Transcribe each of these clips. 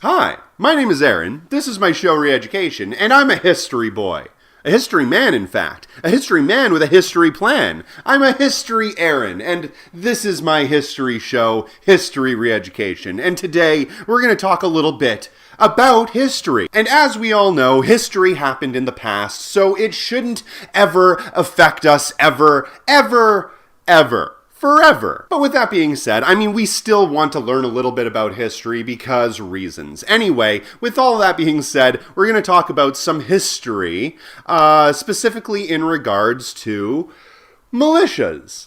Hi, my name is Aaron, this is my show Re-Education, and I'm a history boy. A history man, in fact. A history man with a history plan. I'm a history Aaron, and this is my history show, History Re-Education. And today, we're going to talk a little bit about history. And as we all know, history happened in the past, so it shouldn't ever affect us ever. Forever. But with that being said, we still want to learn a little bit about history because reasons. Anyway, with all that being said, we're going to talk about some history, specifically in regards to militias.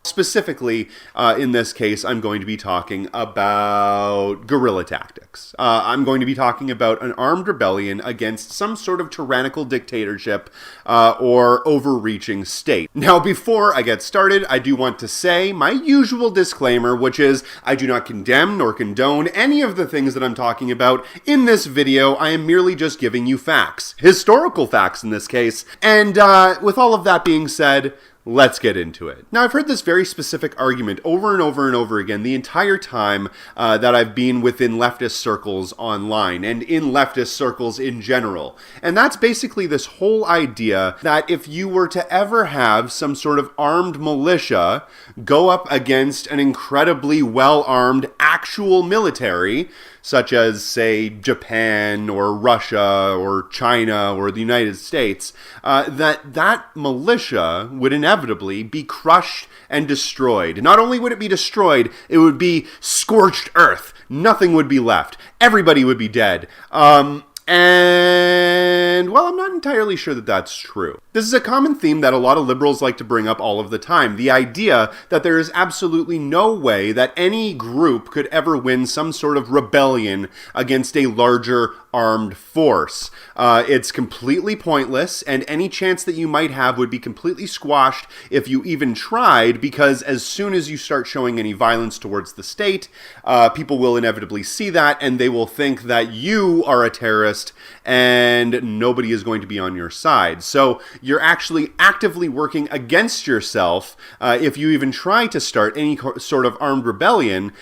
Specifically, in this case, I'm going to be talking about guerrilla tactics. I'm going to be talking about an armed rebellion against some sort of tyrannical dictatorship or overreaching state. Now, before I get started, I do want to say my usual disclaimer, which is I do not condemn nor condone any of the things that I'm talking about in this video. I am merely just giving you facts. Historical facts in this case. And with all of that being said, let's get into it. Now, I've heard this very specific argument over and over and over again the entire time that I've been within leftist circles online and in leftist circles in general. And that's basically this whole idea that if you were to ever have some sort of armed militia go up against an incredibly well-armed actual military, such as, say, Japan or Russia or China or the United States, that militia would inevitably be crushed and destroyed. Not only would it be destroyed, it would be scorched earth. Nothing would be left. Everybody would be dead. And, well, I'm not entirely sure that that's true. This is a common theme that a lot of liberals like to bring up all of the time. The idea that there is absolutely no way that any group could ever win some sort of rebellion against a larger armed force. It's completely pointless, and any chance that you might have would be completely squashed if you even tried, because as soon as you start showing any violence towards the state, people will inevitably see that, and they will think that you are a terrorist, and nobody is going to be on your side. So you're actually actively working against yourself if you even try to start any sort of armed rebellion,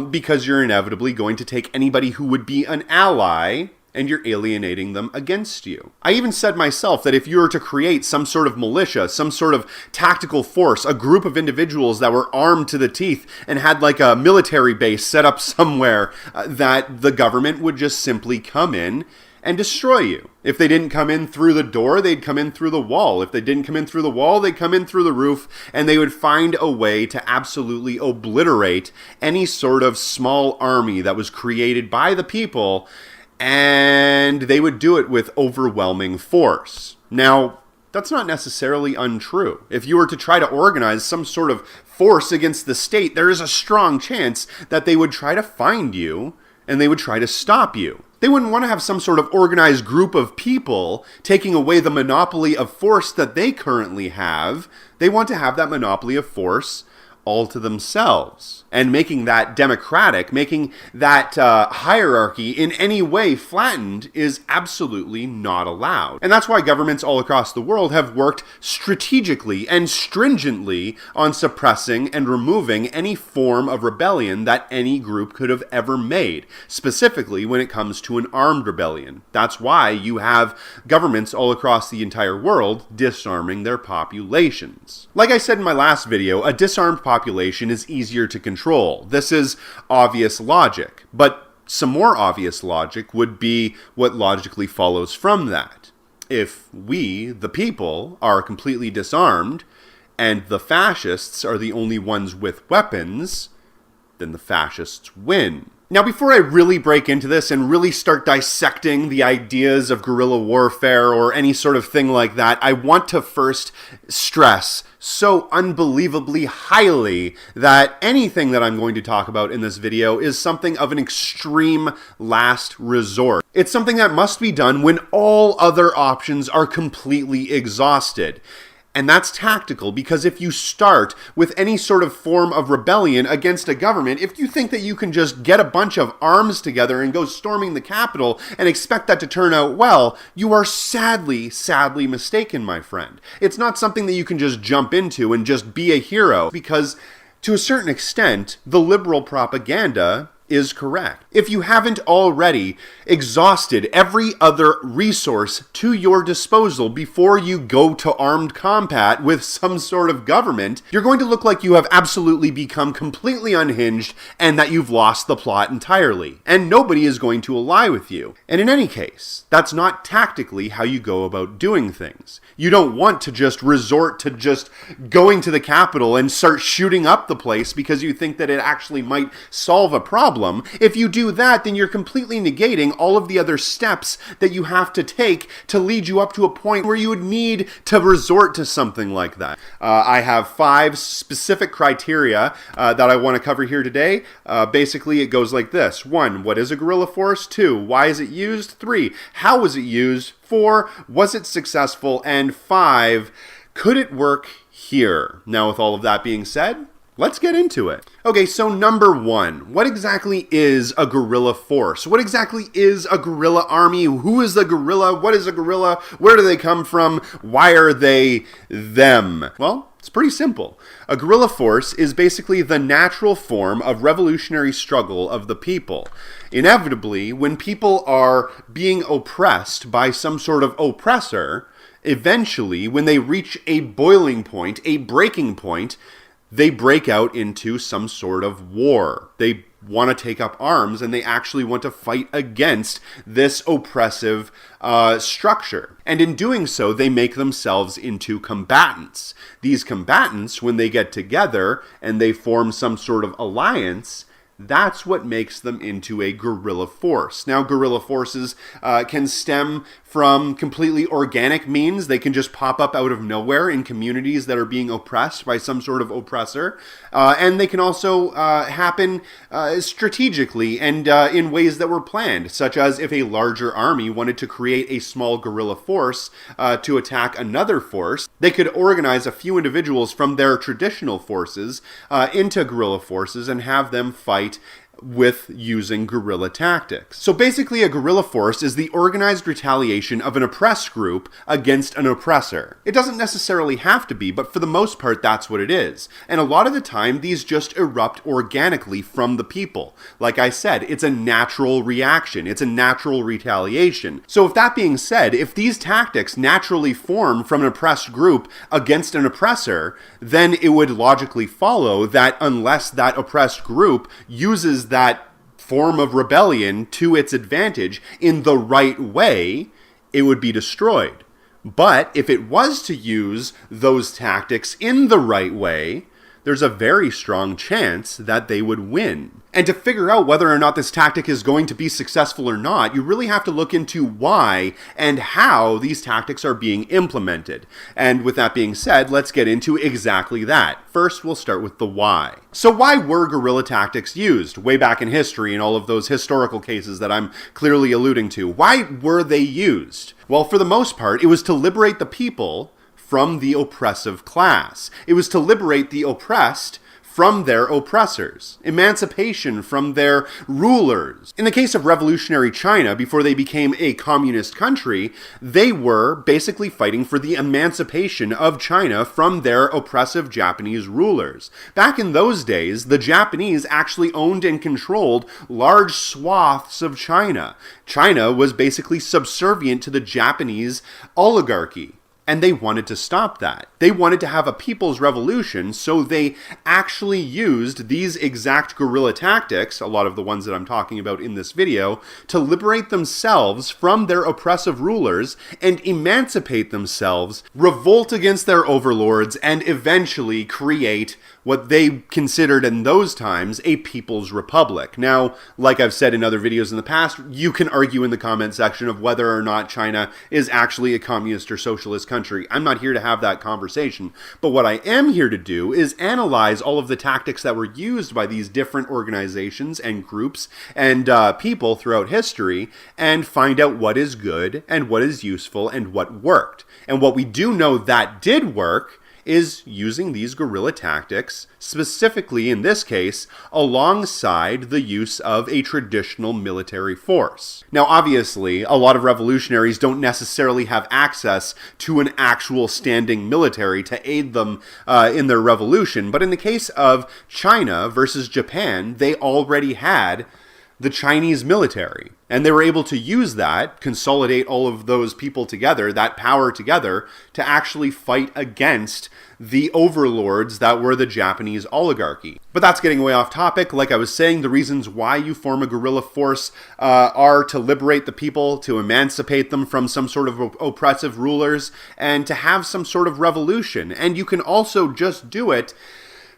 because you're inevitably going to take anybody who would be an ally, and you're alienating them against you. I even said myself that if you were to create some sort of militia, some sort of tactical force, a group of individuals that were armed to the teeth and had like a military base set up somewhere, that the government would just simply come in and destroy you. If they didn't come in through the door, they'd come in through the wall. If they didn't come in through the wall, they'd come in through the roof, and they would find a way to absolutely obliterate any sort of small army that was created by the people, and they would do it with overwhelming force. Now, that's not necessarily untrue. If you were to try to organize some sort of force against the state, there is a strong chance that they would try to find you, and they would try to stop you. They wouldn't want to have some sort of organized group of people taking away the monopoly of force that they currently have. They want to have that monopoly of force all to themselves. And making that democratic, making that hierarchy in any way flattened is absolutely not allowed. And that's why governments all across the world have worked strategically and stringently on suppressing and removing any form of rebellion that any group could have ever made, specifically when it comes to an armed rebellion. That's why you have governments all across the entire world disarming their populations. Like I said in my last video, a disarmed population is easier to control. This is obvious logic, but some more obvious logic would be what logically follows from that. If we, the people, are completely disarmed, and the fascists are the only ones with weapons, then the fascists win. Now, before I really break into this and really start dissecting the ideas of guerrilla warfare or any sort of thing like that, I want to first stress so unbelievably highly that anything that I'm going to talk about in this video is something of an extreme last resort. It's something that must be done when all other options are completely exhausted. And that's tactical, because if you start with any sort of form of rebellion against a government, if you think that you can just get a bunch of arms together and go storming the Capitol and expect that to turn out well, you are sadly mistaken, my friend. It's not something that you can just jump into and just be a hero, because to a certain extent, the liberal propaganda is correct. If you haven't already exhausted every other resource to your disposal before you go to armed combat with some sort of government, you're going to look like you have absolutely become completely unhinged and that you've lost the plot entirely. And nobody is going to ally with you. And in any case, that's not tactically how you go about doing things. You don't want to just resort to just going to the capital and start shooting up the place because you think that it actually might solve a problem. If you do that, then you're completely negating all of the other steps that you have to take to lead you up to a point where you would need to resort to something like that. I have 5 specific criteria that I want to cover here today. Basically, it goes like this. 1, what is a guerrilla force? 2, why is it used? 3, how was it used? 4, was it successful? And 5, could it work here? Now, with all of that being said, let's get into it. Okay, so number 1, what exactly is a guerrilla force? What exactly is a guerrilla army? Who is the guerrilla? What is a guerrilla? Where do they come from? Why are they them? Well, it's pretty simple. A guerrilla force is basically the natural form of revolutionary struggle of the people. Inevitably, when people are being oppressed by some sort of oppressor, eventually, when they reach a boiling point, a breaking point, they break out into some sort of war. They want to take up arms and they actually want to fight against this oppressive structure. And in doing so, they make themselves into combatants. These combatants, when they get together and they form some sort of alliance, that's what makes them into a guerrilla force. Now, guerrilla forces can stem from completely organic means. They can just pop up out of nowhere in communities that are being oppressed by some sort of oppressor. And they can also happen strategically and in ways that were planned, such as if a larger army wanted to create a small guerrilla force to attack another force, they could organize a few individuals from their traditional forces into guerrilla forces and have them fight with using guerrilla tactics. So basically, a guerrilla force is the organized retaliation of an oppressed group against an oppressor. It doesn't necessarily have to be, but for the most part, that's what it is. And a lot of the time, these just erupt organically from the people. Like I said, it's a natural reaction. It's a natural retaliation. So with that being said, if these tactics naturally form from an oppressed group against an oppressor, then it would logically follow that unless that oppressed group uses that form of rebellion to its advantage in the right way, it would be destroyed. But if it was to use those tactics in the right way, there's a very strong chance that they would win. And to figure out whether or not this tactic is going to be successful or not, you really have to look into why and how these tactics are being implemented. And with that being said, let's get into exactly that. First, we'll start with the why. So why were guerrilla tactics used way back in history in all of those historical cases that I'm clearly alluding to? Why were they used? Well, for the most part, it was to liberate the people from the oppressive class. It was to liberate the oppressed from their oppressors, emancipation from their rulers. In the case of revolutionary China, before they became a communist country, they were basically fighting for the emancipation of China from their oppressive Japanese rulers. Back in those days, the Japanese actually owned and controlled large swaths of China. China was basically subservient to the Japanese oligarchy. And they wanted to stop that. They wanted to have a people's revolution, so they actually used these exact guerrilla tactics, a lot of the ones that I'm talking about in this video, to liberate themselves from their oppressive rulers and emancipate themselves, revolt against their overlords, and eventually create what they considered in those times a people's republic. Now, like I've said in other videos in the past, you can argue in the comment section of whether or not China is actually a communist or socialist country. I'm not here to have that conversation, but what I am here to do is analyze all of the tactics that were used by these different organizations and groups and people throughout history and find out what is good and what is useful and what worked. And what we do know that did work is using these guerrilla tactics, specifically in this case, alongside the use of a traditional military force. Now, obviously, a lot of revolutionaries don't necessarily have access to an actual standing military to aid them in their revolution, but in the case of China versus Japan, they already had the Chinese military. And they were able to use that, consolidate all of those people together, that power together, to actually fight against the overlords that were the Japanese oligarchy. But that's getting way off topic. Like I was saying, the reasons why you form a guerrilla force are to liberate the people, to emancipate them from some sort of oppressive rulers, and to have some sort of revolution. And you can also just do it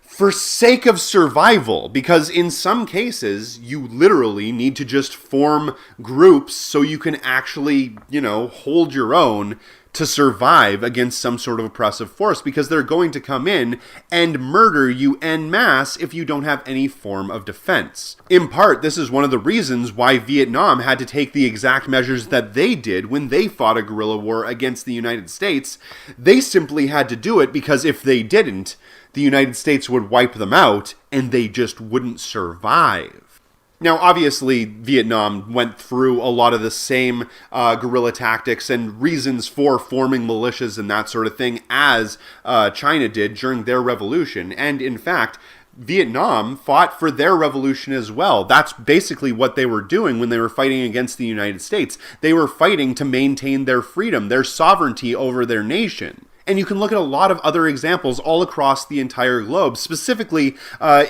for sake of survival, because in some cases, you literally need to just form groups so you can actually, hold your own to survive against some sort of oppressive force, because they're going to come in and murder you en masse if you don't have any form of defense. In part, this is one of the reasons why Vietnam had to take the exact measures that they did when they fought a guerrilla war against the United States. They simply had to do it because if they didn't, the United States would wipe them out, and they just wouldn't survive. Now, obviously, Vietnam went through a lot of the same guerrilla tactics and reasons for forming militias and that sort of thing as China did during their revolution. And in fact, Vietnam fought for their revolution as well. That's basically what they were doing when they were fighting against the United States. They were fighting to maintain their freedom, their sovereignty over their nation. And you can look at a lot of other examples all across the entire globe, specifically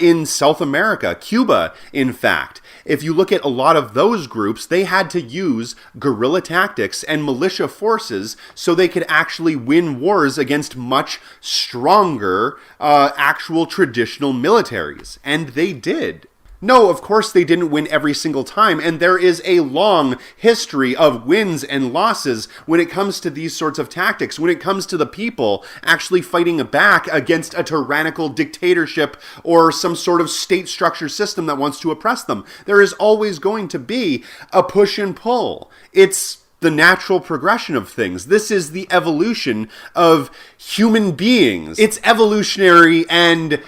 in South America, Cuba, in fact. If you look at a lot of those groups, they had to use guerrilla tactics and militia forces so they could actually win wars against much stronger actual traditional militaries. And they did. No, of course they didn't win every single time, and there is a long history of wins and losses when it comes to these sorts of tactics, when it comes to the people actually fighting back against a tyrannical dictatorship or some sort of state structure system that wants to oppress them. There is always going to be a push and pull. It's the natural progression of things. This is the evolution of human beings. It's evolutionary and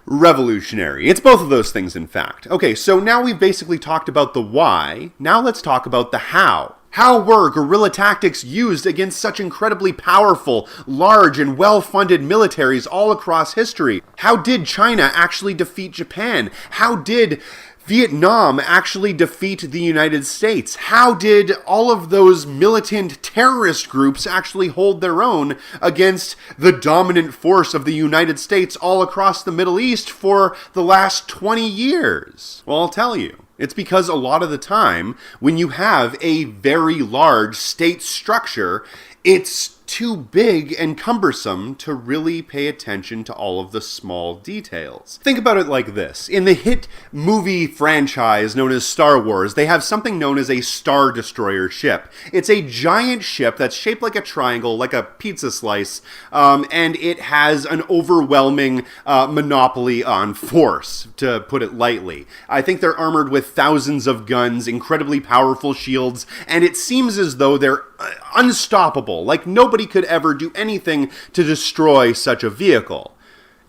revolutionary. It's both of those things, in fact. Okay, so now we've basically talked about the why. Now let's talk about the how. How were guerrilla tactics used against such incredibly powerful, large, and well-funded militaries all across history? How did China actually defeat Japan? How did Vietnam actually defeat the United States? How did all of those militant terrorist groups actually hold their own against the dominant force of the United States all across the Middle East for the last 20 years? Well, I'll tell you. It's because a lot of the time, when you have a very large state structure, it's too big and cumbersome to really pay attention to all of the small details. Think about it like this. In the hit movie franchise known as Star Wars, they have something known as a Star Destroyer ship. It's a giant ship that's shaped like a triangle, like a pizza slice, and it has an overwhelming monopoly on force, to put it lightly. I think they're armored with thousands of guns, incredibly powerful shields, and it seems as though they're unstoppable. Like nobody could ever do anything to destroy such a vehicle.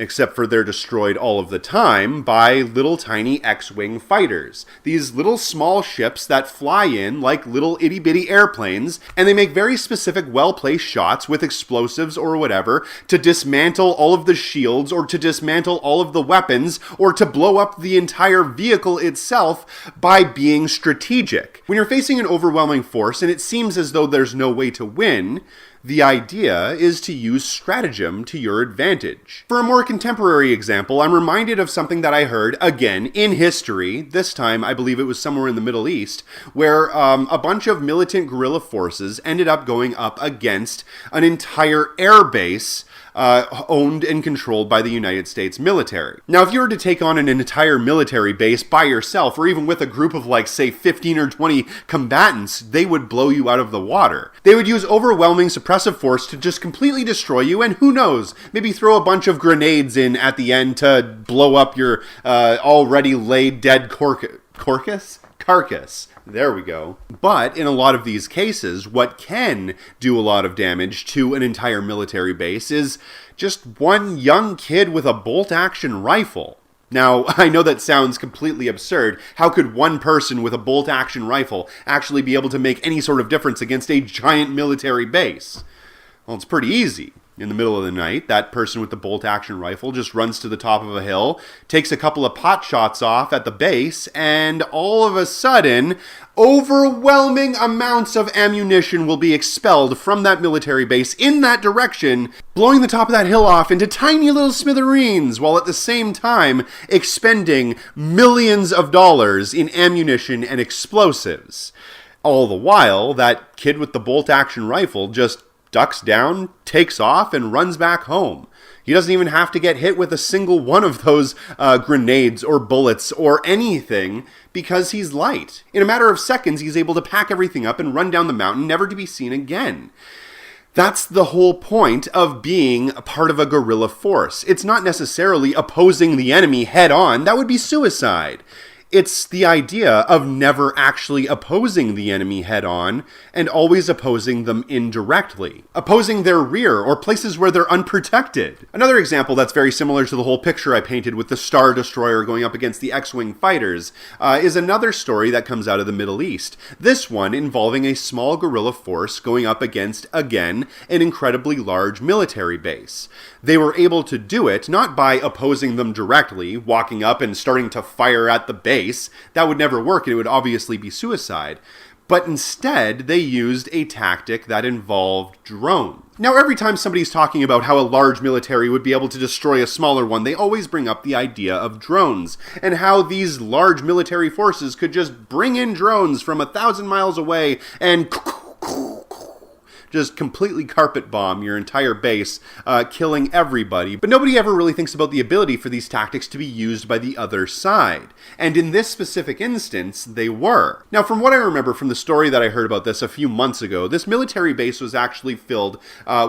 Except for they're destroyed all of the time by little tiny X-Wing fighters. These little small ships that fly in like little itty-bitty airplanes, and they make very specific well-placed shots with explosives or whatever to dismantle all of the shields or to dismantle all of the weapons or to blow up the entire vehicle itself by being strategic. When you're facing an overwhelming force and it seems as though there's no way to win, the idea is to use stratagem to your advantage. For a more contemporary example, I'm reminded of something that I heard, again, in history. This time, I believe it was somewhere in the Middle East, where a bunch of militant guerrilla forces ended up going up against an entire air base owned and controlled by the United States military. Now, if you were to take on an entire military base by yourself, or even with a group of like, say, 15 or 20 combatants, they would blow you out of the water. They would use overwhelming suppressive force to just completely destroy you, and who knows, maybe throw a bunch of grenades in at the end to blow up your already laid dead carcass. There we go. But in a lot of these cases, what can do a lot of damage to an entire military base is just one young kid with a bolt-action rifle. Now, I know that sounds completely absurd. How could one person with a bolt-action rifle actually be able to make any sort of difference against a giant military base? Well, it's pretty easy. In the middle of the night, that person with the bolt-action rifle just runs to the top of a hill, takes a couple of pot shots off at the base, and all of a sudden, overwhelming amounts of ammunition will be expelled from that military base in that direction, blowing the top of that hill off into tiny little smithereens, while at the same time expending millions of dollars in ammunition and explosives. All the while, that kid with the bolt-action rifle just ducks down, takes off, and runs back home. He doesn't even have to get hit with a single one of those grenades or bullets or anything because he's light. In a matter of seconds, he's able to pack everything up and run down the mountain, never to be seen again. That's the whole point of being a part of a guerrilla force. It's not necessarily opposing the enemy head on. That would be suicide. It's the idea of never actually opposing the enemy head-on and always opposing them indirectly. Opposing their rear or places where they're unprotected. Another example that's very similar to the whole picture I painted with the Star Destroyer going up against the X-Wing fighters is another story that comes out of the Middle East. This one involving a small guerrilla force going up against, again, an incredibly large military base. They were able to do it not by opposing them directly, walking up and starting to fire at the base. That would never work, and it would obviously be suicide. But instead, they used a tactic that involved drones. Now, every time somebody's talking about how a large military would be able to destroy a smaller one, they always bring up the idea of drones, and how these large military forces could just bring in drones from 1,000 miles away and just completely carpet bomb your entire base, killing everybody. But nobody ever really thinks about the ability for these tactics to be used by the other side. And in this specific instance, they were. Now, from what I remember from the story that I heard about this a few months ago, this military base was actually filled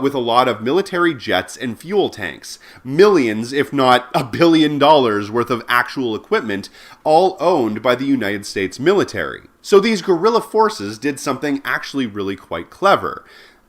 with a lot of military jets and fuel tanks. Millions, if not $1 billion worth of actual equipment, all owned by the United States military. So these guerrilla forces did something actually really quite clever.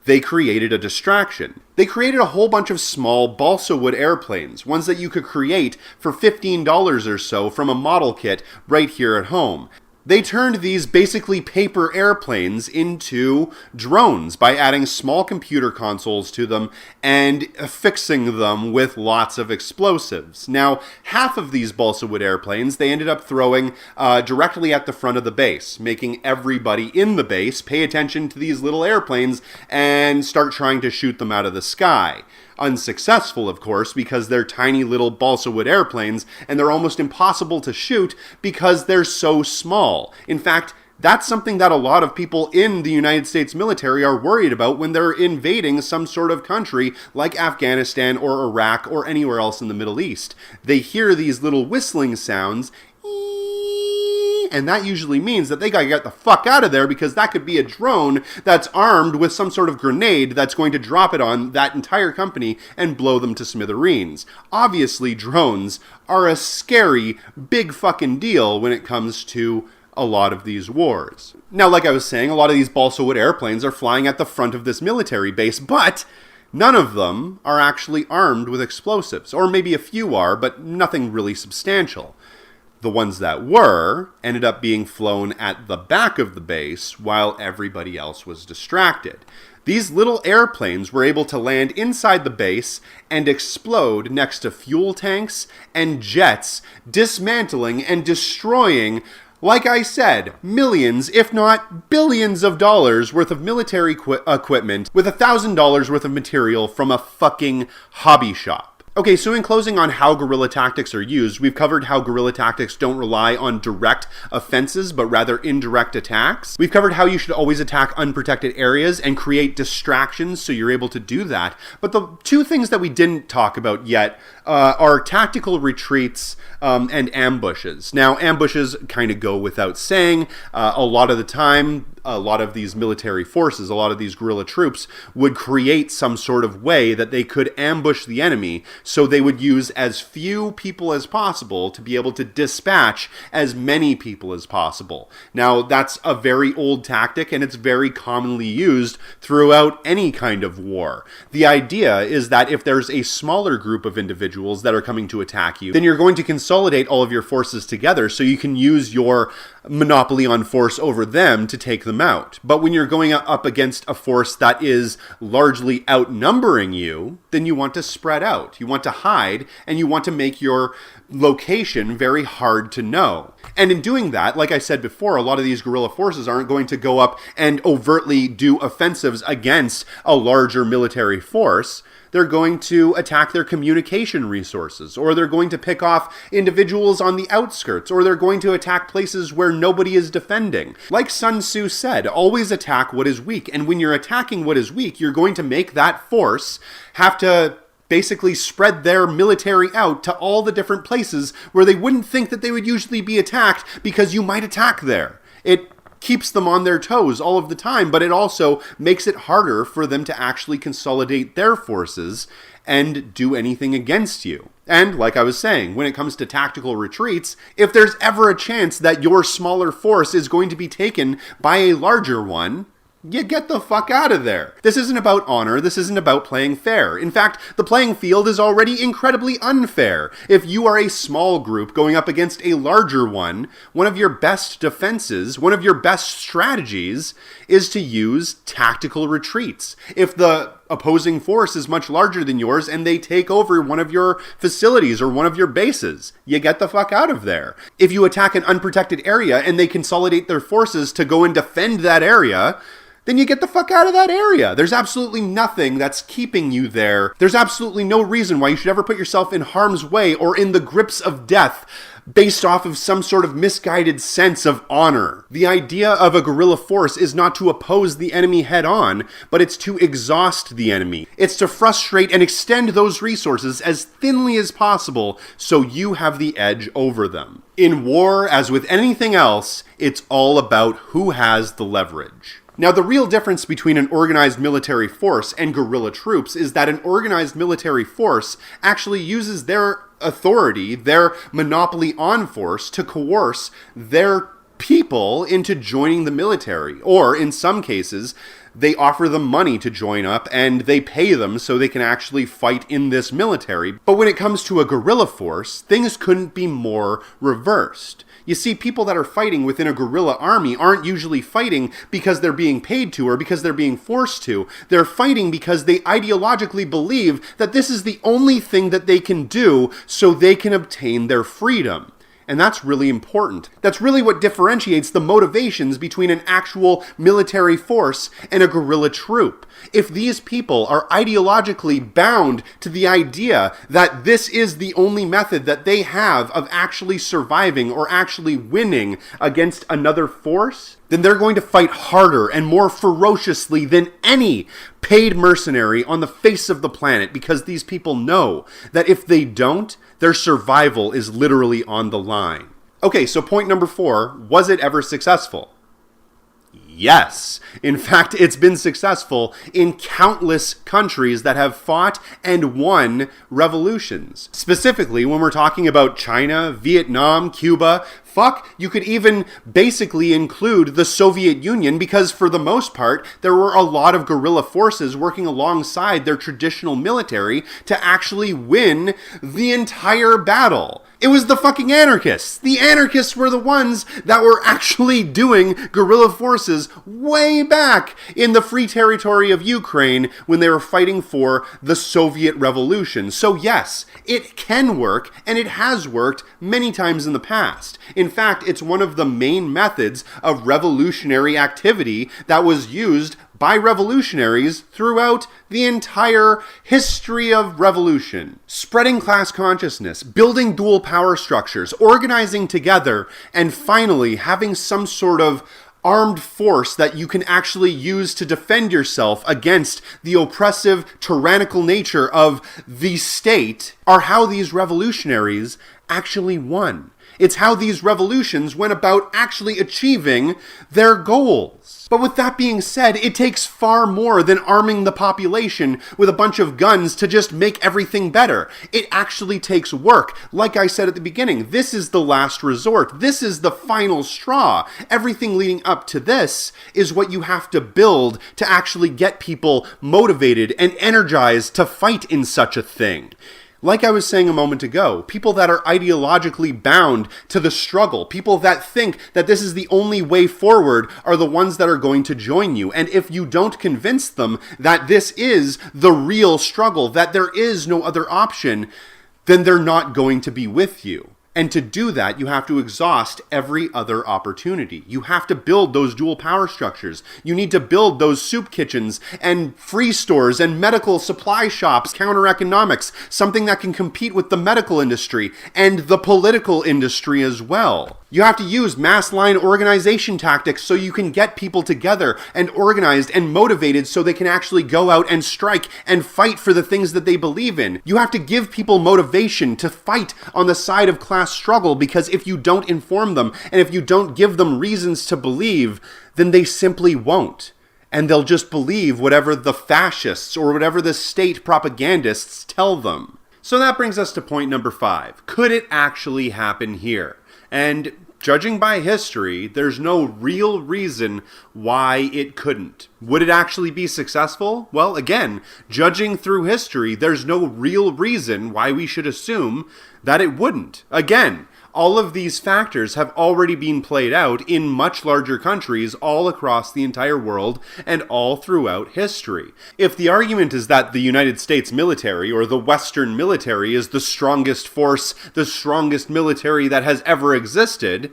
They created a distraction. They created a whole bunch of small balsa wood airplanes, ones that you could create for $15 or so from a model kit right here at home. They turned these basically paper airplanes into drones by adding small computer consoles to them and affixing them with lots of explosives. Now, half of these balsa wood airplanes they ended up throwing directly at the front of the base, making everybody in the base pay attention to these little airplanes and start trying to shoot them out of the sky. Unsuccessful, of course, because they're tiny little balsa wood airplanes, and they're almost impossible to shoot because they're so small. In fact, that's something that a lot of people in the United States military are worried about when they're invading some sort of country like Afghanistan or Iraq or anywhere else in the Middle East. They hear these little whistling sounds, and that usually means that they gotta get the fuck out of there because that could be a drone that's armed with some sort of grenade that's going to drop it on that entire company and blow them to smithereens. Obviously, drones are a scary, big fucking deal when it comes to a lot of these wars. Now, like I was saying, a lot of these balsa wood airplanes are flying at the front of this military base, but none of them are actually armed with explosives. Or maybe a few are, but nothing really substantial. The ones that were ended up being flown at the back of the base while everybody else was distracted. These little airplanes were able to land inside the base and explode next to fuel tanks and jets, dismantling and destroying, like I said, millions, if not billions of dollars worth of military equipment with $1,000 worth of material from a fucking hobby shop. Okay, so in closing on how guerrilla tactics are used, we've covered how guerrilla tactics don't rely on direct offenses, but rather indirect attacks. We've covered how you should always attack unprotected areas and create distractions so you're able to do that. But the two things that we didn't talk about yet are tactical retreats and ambushes. Now, ambushes kind of go without saying. A lot of the time, a lot of these military forces, a lot of these guerrilla troops, would create some sort of way that they could ambush the enemy, so they would use as few people as possible to be able to dispatch as many people as possible. Now, that's a very old tactic, and it's very commonly used throughout any kind of war. The idea is that if there's a smaller group of individuals that are coming to attack you, then you're going to consolidate all of your forces together so you can use your monopoly on force over them to take them out. But when you're going up against a force that is largely outnumbering you, then you want to spread out. You want to hide, and you want to make your location very hard to know. And in doing that, like I said before, a lot of these guerrilla forces aren't going to go up and overtly do offensives against a larger military force. They're going to attack their communication resources, or they're going to pick off individuals on the outskirts, or they're going to attack places where nobody is defending. Like Sun Tzu said, always attack what is weak. And when you're attacking what is weak, you're going to make that force have to basically spread their military out to all the different places where they wouldn't think that they would usually be attacked, because you might attack there. It keeps them on their toes all of the time, but it also makes it harder for them to actually consolidate their forces and do anything against you. And like I was saying, when it comes to tactical retreats, if there's ever a chance that your smaller force is going to be taken by a larger one, you get the fuck out of there. This isn't about honor. This isn't about playing fair. In fact, the playing field is already incredibly unfair. If you are a small group going up against a larger one of your best defenses, one of your best strategies is to use tactical retreats. If the opposing force is much larger than yours and they take over one of your facilities or one of your bases, you get the fuck out of there. If you attack an unprotected area and they consolidate their forces to go and defend that area, then you get the fuck out of that area. There's absolutely nothing that's keeping you there. There's absolutely no reason why you should ever put yourself in harm's way or in the grips of death based off of some sort of misguided sense of honor. The idea of a guerrilla force is not to oppose the enemy head on, but it's to exhaust the enemy. It's to frustrate and extend those resources as thinly as possible so you have the edge over them. In war, as with anything else, it's all about who has the leverage. Now, the real difference between an organized military force and guerrilla troops is that an organized military force actually uses their authority, their monopoly on force, to coerce their people into joining the military. Or, in some cases, they offer them money to join up and they pay them so they can actually fight in this military. But when it comes to a guerrilla force, things couldn't be more reversed. You see, people that are fighting within a guerrilla army aren't usually fighting because they're being paid to or because they're being forced to. They're fighting because they ideologically believe that this is the only thing that they can do so they can obtain their freedom. And that's really important. That's really what differentiates the motivations between an actual military force and a guerrilla troop. If these people are ideologically bound to the idea that this is the only method that they have of actually surviving or actually winning against another force, then they're going to fight harder and more ferociously than any paid mercenary on the face of the planet, because these people know that if they don't, their survival is literally on the line. Okay, so point number 4, was it ever successful? Yes. In fact, it's been successful in countless countries that have fought and won revolutions. Specifically, when we're talking about China, Vietnam, Cuba, you could even basically include the Soviet Union, because for the most part, there were a lot of guerrilla forces working alongside their traditional military to actually win the entire battle. It was the fucking anarchists. The anarchists were the ones that were actually doing guerrilla forces way back in the free territory of Ukraine when they were fighting for the Soviet Revolution. So yes, it can work, and it has worked many times in the past. In fact, it's one of the main methods of revolutionary activity that was used by revolutionaries throughout the entire history of revolution. Spreading class consciousness, building dual power structures, organizing together, and finally having some sort of armed force that you can actually use to defend yourself against the oppressive, tyrannical nature of the state are how these revolutionaries actually won. It's how these revolutions went about actually achieving their goals. But with that being said, it takes far more than arming the population with a bunch of guns to just make everything better. It actually takes work. Like I said at the beginning, this is the last resort. This is the final straw. Everything leading up to this is what you have to build to actually get people motivated and energized to fight in such a thing. Like I was saying a moment ago, people that are ideologically bound to the struggle, people that think that this is the only way forward are the ones that are going to join you. And if you don't convince them that this is the real struggle, that there is no other option, then they're not going to be with you. And to do that, you have to exhaust every other opportunity. You have to build those dual power structures. You need to build those soup kitchens and free stores and medical supply shops, counter economics, something that can compete with the medical industry and the political industry as well. You have to use mass line organization tactics so you can get people together and organized and motivated so they can actually go out and strike and fight for the things that they believe in. You have to give people motivation to fight on the side of class struggle, because if you don't inform them and if you don't give them reasons to believe, then they simply won't. And they'll just believe whatever the fascists or whatever the state propagandists tell them. So that brings us to point number 5. Could it actually happen here? And judging by history, there's no real reason why it couldn't. Would it actually be successful? Well, again, judging through history, there's no real reason why we should assume that it wouldn't. Again, all of these factors have already been played out in much larger countries all across the entire world and all throughout history. If the argument is that the United States military or the Western military is the strongest force, the strongest military that has ever existed,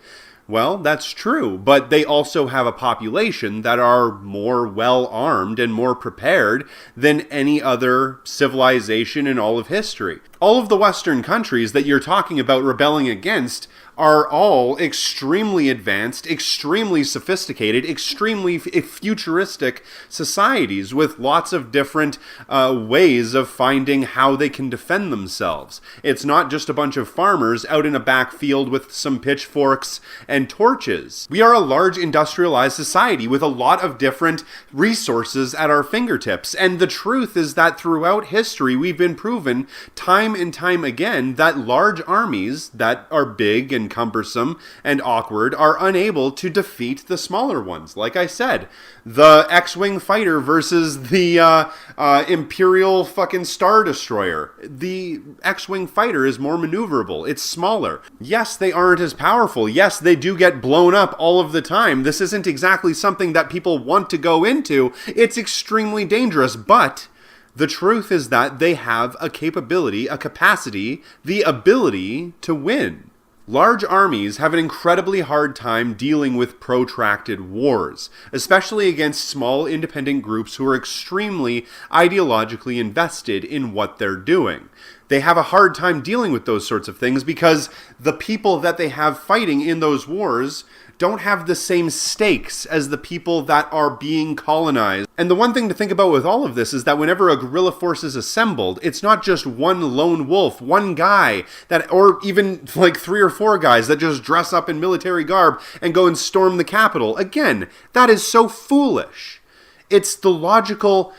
well, that's true, but they also have a population that are more well-armed and more prepared than any other civilization in all of history. All of the Western countries that you're talking about rebelling against are all extremely advanced, extremely sophisticated, extremely futuristic societies with lots of different ways of finding how they can defend themselves. It's not just a bunch of farmers out in a backfield with some pitchforks and torches. We are a large industrialized society with a lot of different resources at our fingertips, and the truth is that throughout history we've been proven time and time again that large armies that are big and cumbersome and awkward are unable to defeat the smaller ones. Like I said, the X-Wing fighter versus the Imperial fucking Star Destroyer. The X-Wing fighter is more maneuverable. It's smaller. Yes, they aren't as powerful. Yes, they do get blown up all of the time. This isn't exactly something that people want to go into. It's extremely dangerous, but the truth is that they have a capability, a capacity, the ability to win. Large armies have an incredibly hard time dealing with protracted wars, especially against small independent groups who are extremely ideologically invested in what they're doing. They have a hard time dealing with those sorts of things because the people that they have fighting in those wars don't have the same stakes as the people that are being colonized. And the one thing to think about with all of this is that whenever a guerrilla force is assembled, it's not just one lone wolf, one guy, that, or even like 3 or 4 guys that just dress up in military garb and go and storm the Capitol. Again, that is so foolish. It's the logical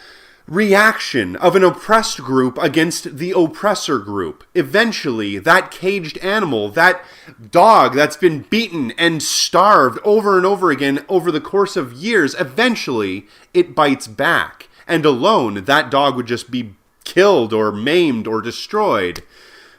reaction of an oppressed group against the oppressor group. Eventually, that caged animal, that dog that's been beaten and starved over and over again over the course of years, eventually it bites back. And alone, that dog would just be killed or maimed or destroyed.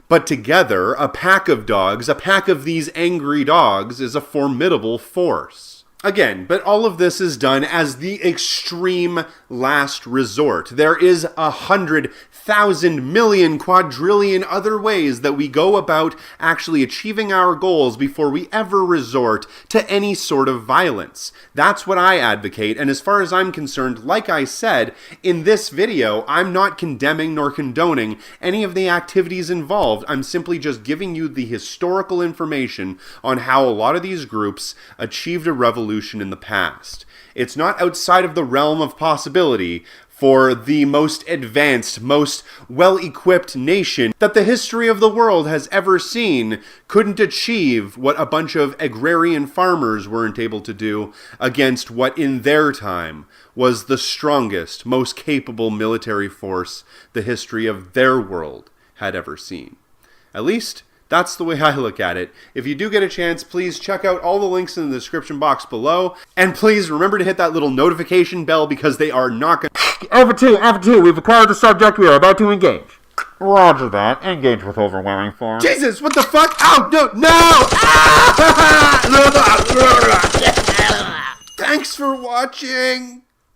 But together, a pack of dogs, a pack of these angry dogs, is a formidable force. Again, but all of this is done as the extreme last resort. There is 100,000 million quadrillion other ways that we go about actually achieving our goals before we ever resort to any sort of violence. That's what I advocate, and as far as I'm concerned, like I said, in this video, I'm not condemning nor condoning any of the activities involved. I'm simply just giving you the historical information on how a lot of these groups achieved a revolution in the past. It's not outside of the realm of possibility for the most advanced, most well-equipped nation that the history of the world has ever seen couldn't achieve what a bunch of agrarian farmers weren't able to do against what in their time was the strongest, most capable military force the history of their world had ever seen. At least, that's the way I look at it. If you do get a chance, please check out all the links in the description box below. And please remember to hit that little notification bell because they are not going to... Alpha 2, we've acquired the subject. We are about to engage. Roger that. Engage with overwhelming force. Jesus, what the fuck? Oh, no! Ah! Thanks for watching!